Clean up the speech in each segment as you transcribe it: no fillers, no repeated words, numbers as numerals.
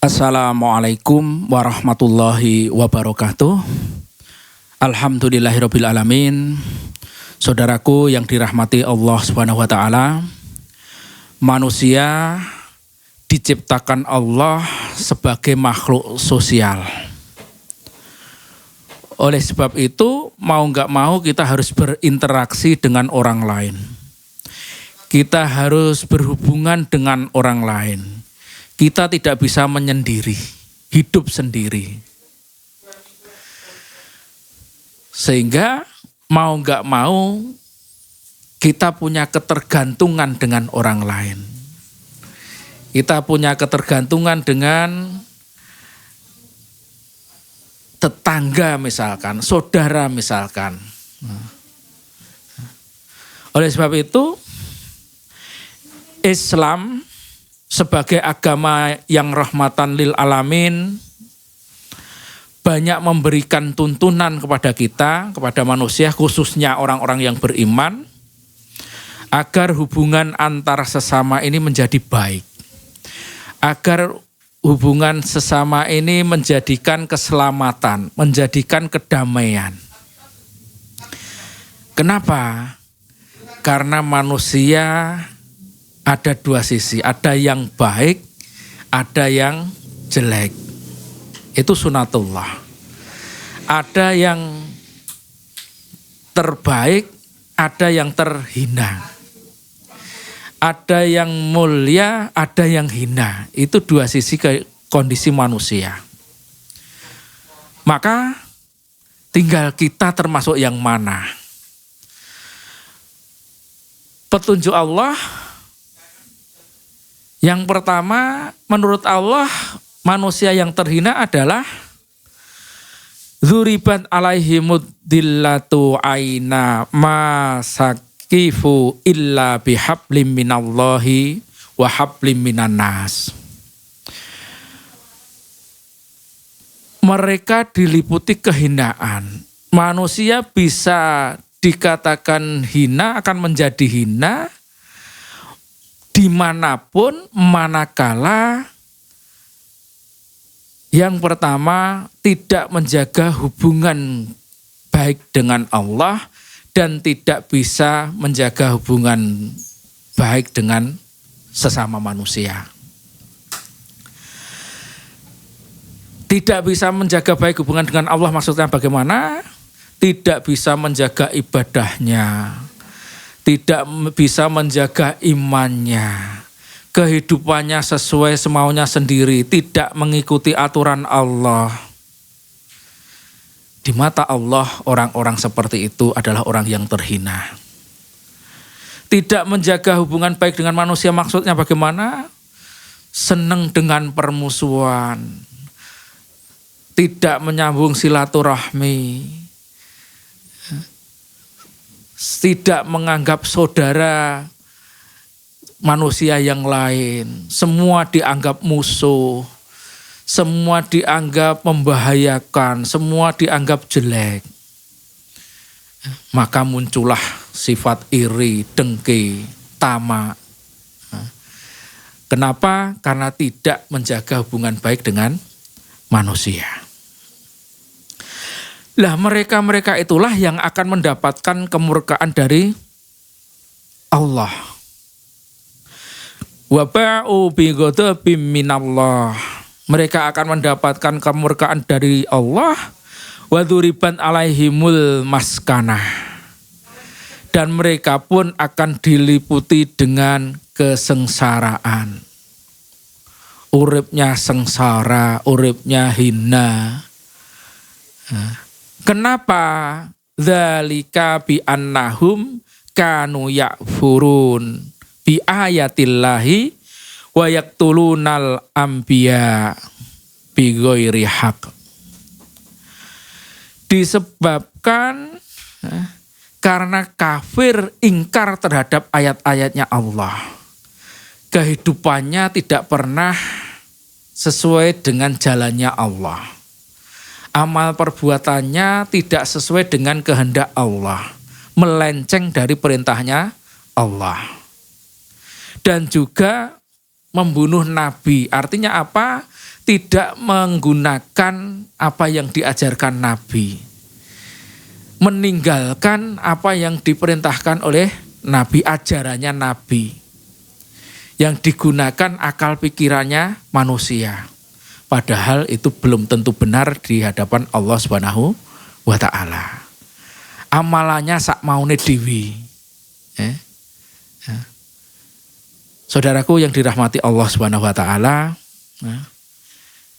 Assalamualaikum warahmatullahi wabarakatuh. Alhamdulillahirabbil alamin. Saudaraku yang dirahmati Allah Subhanahu wa taala, manusia diciptakan Allah sebagai makhluk sosial. Oleh sebab itu, mau nggak mau kita harus berinteraksi dengan orang lain. Kita harus berhubungan dengan orang lain. Kita tidak bisa menyendiri, hidup sendiri. Sehingga mau nggak mau kita punya ketergantungan dengan orang lain. Kita punya ketergantungan dengan tetangga misalkan, saudara misalkan. Oleh sebab itu, Islam sebagai agama yang rahmatan lil alamin banyak memberikan tuntunan kepada kita, kepada manusia, khususnya orang-orang yang beriman, agar hubungan antar sesama ini menjadi baik. Agar hubungan sesama ini menjadikan keselamatan, menjadikan kedamaian. Kenapa? Karena manusia ada dua sisi, ada yang baik, ada yang jelek. Itu sunatullah. Ada yang terbaik, ada yang terhina. Ada yang mulia, ada yang hina. Itu dua sisi kondisi manusia. Maka tinggal kita termasuk yang mana. Petunjuk Allah, yang pertama, menurut Allah, manusia yang terhina adalah dzuribat alaihimud dillatu aina masakifu illa bihablim minallahi wa hablim minan nas. Mereka diliputi kehinaan. Manusia bisa dikatakan hina, akan menjadi hina dimanapun, manakala yang pertama tidak menjaga hubungan baik dengan Allah dan tidak bisa menjaga hubungan baik dengan sesama manusia. Tidak bisa menjaga baik hubungan dengan Allah maksudnya bagaimana? Tidak bisa menjaga ibadahnya. Tidak bisa menjaga imannya, kehidupannya sesuai semaunya sendiri, tidak mengikuti aturan Allah. Di mata Allah, orang-orang seperti itu adalah orang yang terhina. Tidak menjaga hubungan baik dengan manusia maksudnya bagaimana? Senang dengan permusuhan, tidak menyambung silaturahmi, tidak menganggap saudara manusia yang lain, semua dianggap musuh, semua dianggap membahayakan, semua dianggap jelek. Maka muncullah sifat iri, dengki, tamak. Kenapa? Karena tidak menjaga hubungan baik dengan manusia. Lah mereka-mereka itulah yang akan mendapatkan kemurkaan dari Allah. Wa ba'u bi ghadabim minallah. Mereka akan mendapatkan kemurkaan dari Allah. Wa dzuriban alaihimul maskanah. Dan mereka pun akan diliputi dengan kesengsaraan. Uripnya sengsara, uripnya hina. Kenapa? Dzalika bi annahum kanu yakfurun bi ayatillahi wa yaqtulunal anbiya bi ghairi haq. Disebabkan karena kafir, ingkar terhadap ayat-ayatnya Allah. Kehidupannya tidak pernah sesuai dengan jalannya Allah. Amal perbuatannya tidak sesuai dengan kehendak Allah, melenceng dari perintahnya Allah. Dan juga membunuh nabi. Artinya apa? tidak menggunakan apa yang diajarkan Nabi, meninggalkan apa yang diperintahkan oleh Nabi, ajarannya Nabi, yang digunakan akal pikirannya manusia. Padahal itu belum tentu benar di hadapan Allah Subhanahu wa Ta'ala. Amalannya sak maune dewi. Saudaraku yang dirahmati Allah Subhanahu wa Ta'ala,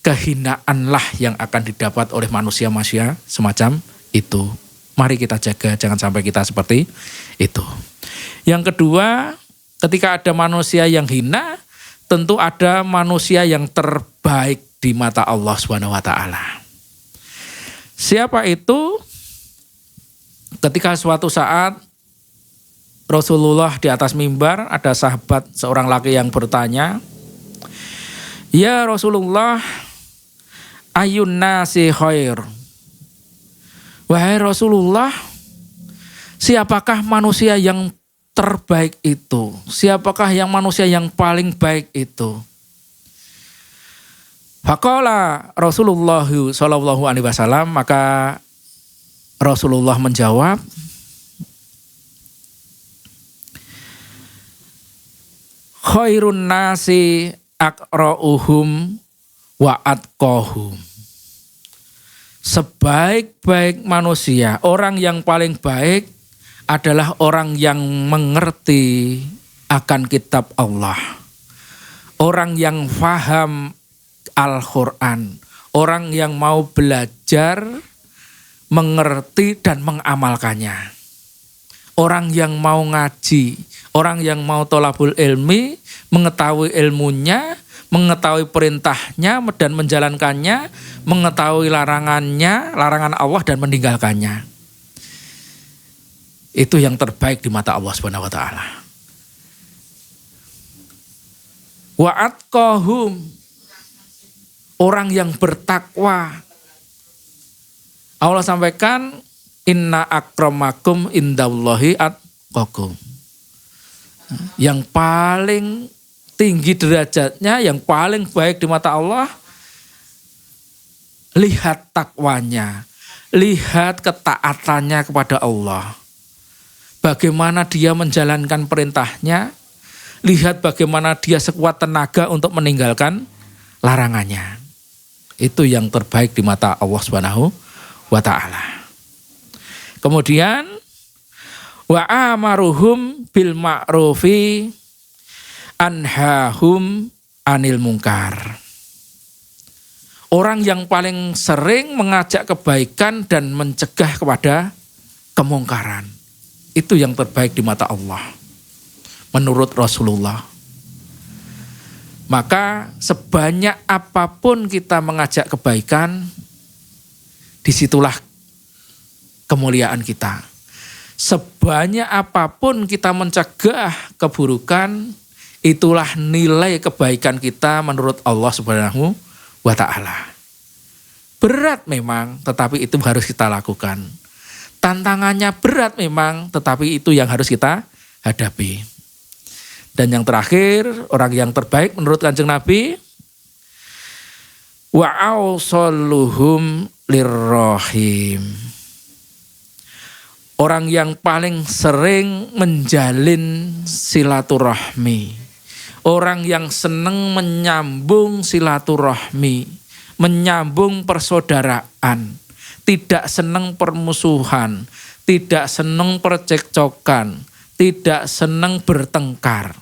kehinaanlah yang akan didapat oleh manusia-manusia semacam itu. Mari kita jaga, jangan sampai kita seperti itu. Yang kedua, ketika ada manusia yang hina, tentu ada manusia yang terbaik di mata Allah Subhanahu wa Ta'ala. Siapa itu? Ketika suatu saat Rasulullah di atas mimbar, ada sahabat seorang laki yang bertanya, "Ya Rasulullah, ayun nasi khair?" Wahai Rasulullah, siapakah manusia yang terbaik itu? Siapakah yang manusia yang paling baik itu? Faqala Rasulullah sallallahu alaihi wasallam, maka Rasulullah menjawab, khairun nasi aqra'uhum wa atqahum. Sebaik-baik manusia, orang yang paling baik adalah orang yang mengerti akan kitab Allah. Orang yang faham Al-Quran. Orang yang mau belajar, mengerti dan mengamalkannya. Orang yang mau ngaji, orang yang mau tholabul ilmi, mengetahui ilmunya, mengetahui perintahnya dan menjalankannya, mengetahui larangannya, larangan Allah dan meninggalkannya. Itu yang terbaik di mata Allah Subhanahu wa Ta'ala. Wa atqahum, orang yang bertakwa. Allah sampaikan, inna akramakum indallahi atqakum. Yang paling tinggi derajatnya, yang paling baik di mata Allah, lihat takwanya, lihat ketaatannya kepada Allah. Bagaimana dia menjalankan perintahnya, lihat bagaimana dia sekuat tenaga untuk meninggalkan larangannya. Itu yang terbaik di mata Allah Subhanahu wa Ta'ala. Kemudian wa amaruhum bil ma'rufi anhahum anil mungkar. Orang yang paling sering mengajak kebaikan dan mencegah kepada kemungkaran. Itu yang terbaik di mata Allah. Menurut Rasulullah. Maka sebanyak apapun kita mengajak kebaikan, disitulah kemuliaan kita. Sebanyak apapun kita mencegah keburukan, itulah nilai kebaikan kita menurut Allah Subhanahu wa Ta'ala. Berat memang, tetapi itu harus kita lakukan. Tantangannya berat memang, tetapi itu yang harus kita hadapi. Dan yang terakhir, orang yang terbaik menurut Kanjeng Nabi, wa ausalluhum lirrahim. Orang yang paling sering menjalin silaturahmi. Orang yang senang menyambung silaturahmi, menyambung persaudaraan, tidak senang permusuhan, tidak senang percekcokan, tidak senang bertengkar.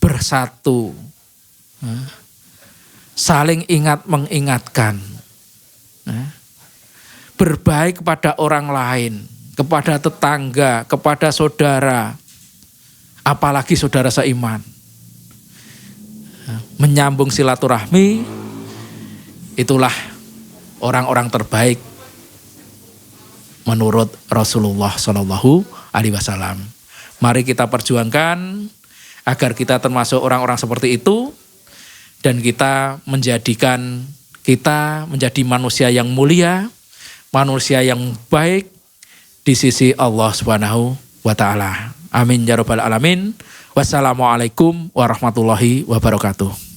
Bersatu, saling ingat mengingatkan, berbaik kepada orang lain, kepada tetangga, kepada saudara, apalagi saudara seiman. Menyambung silaturahmi, itulah orang-orang terbaik menurut Rasulullah Shallallahu Alaihi Wasallam. Mari kita perjuangkan agar kita termasuk orang-orang seperti itu dan kita menjadi manusia yang mulia, manusia yang baik di sisi Allah Subhanahu wa Ta'ala. Amin ya rabbal alamin. Wassalamualaikum warahmatullahi wabarakatuh.